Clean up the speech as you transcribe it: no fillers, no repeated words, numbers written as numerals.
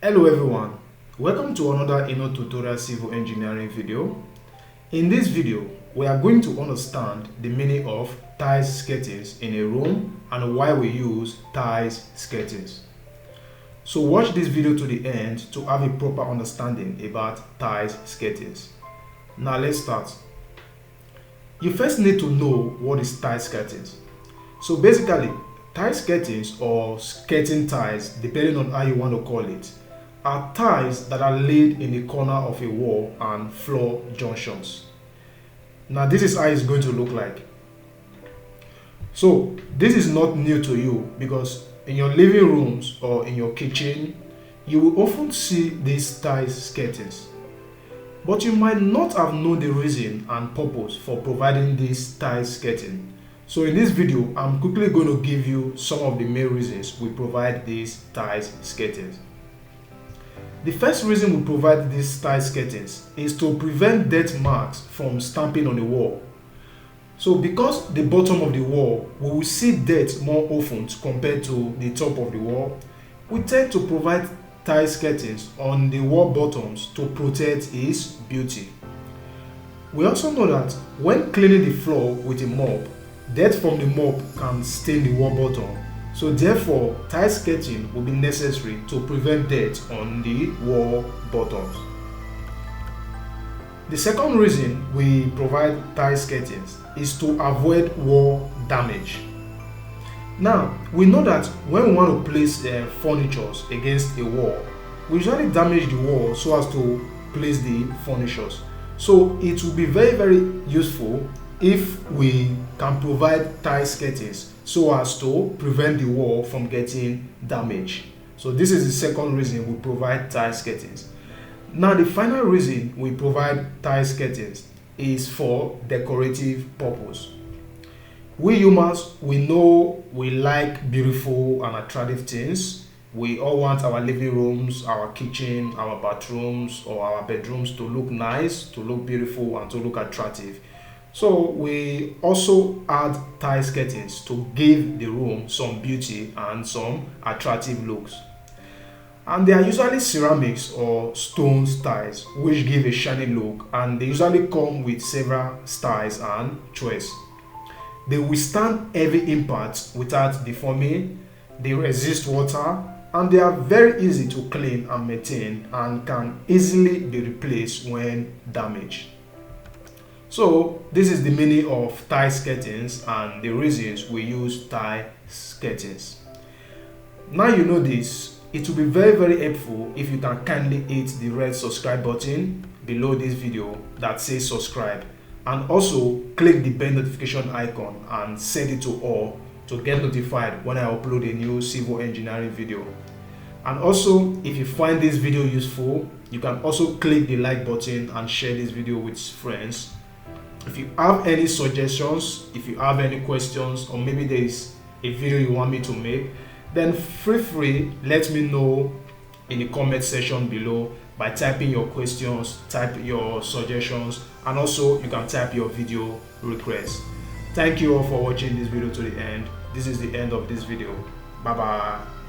Hello everyone, welcome to another tutorial civil engineering video. In this video, we are going to understand the meaning of tiles skirtings in a room and why we use tiles skirtings. So watch this video to the end to have a proper understanding about tiles skirtings. Now let's start. You first need to know what is tiles skirtings. So basically, tile skirtings or skirting tiles, depending on how you want to call it, are tiles that are laid in the corner of a wall and floor junctions. Now this is how it's going to look like. So this is not new to you because in your living rooms or in your kitchen, you will often see these tile skirtings. But you might not have known the reason and purpose for providing this tile skirting. So in this video, I'm quickly going to give you some of the main reasons we provide these tile skirtings. The first reason we provide these tile skirtings is to prevent dirt marks from stamping on the wall. So because the bottom of the wall, we will see dirt more often compared to the top of the wall, we tend to provide tile skirtings on the wall bottoms to protect its beauty. We also know that when cleaning the floor with a mop, dirt from the mop can stain the wall bottom. So therefore, tile skirting will be necessary to prevent dirt on the wall bottoms. The second reason we provide tile skirtings is to avoid wall damage. Now, we know that when we want to place furniture against a wall, we usually damage the wall so as to place the furniture. So it will be very useful if we can provide tile skirtings so as to prevent the wall from getting damaged. So this is the second reason we provide tile skirtings. Now the final reason we provide tile skirtings is for decorative purpose. We humans, we know we like beautiful and attractive things. We all want our living rooms, our kitchen, our bathrooms or our bedrooms to look nice, to look beautiful and to look attractive. So we also add tile skirtings to give the room some beauty and some attractive looks. And they are usually ceramics or stone tiles which give a shiny look, and they usually come with several styles and choice. They withstand heavy impacts without deforming, they resist water, and they are very easy to clean and maintain and can easily be replaced when damaged. So this is the meaning of tile skirtings and the reasons we use tile skirtings. Now you know this, it will be very helpful if you can kindly hit the red subscribe button below this video that says subscribe, and also click the bell notification icon and set it to all to get notified when I upload a new civil engineering video. And also, if you find this video useful, you can also click the like button and share this video with friends. If you have any suggestions, if you have any questions, or maybe there is a video you want me to make, then feel free, let me know in the comment section below by typing your questions, type your suggestions, and also you can type your video requests. Thank you all for watching this video to the end. This is the end of this video. Bye bye.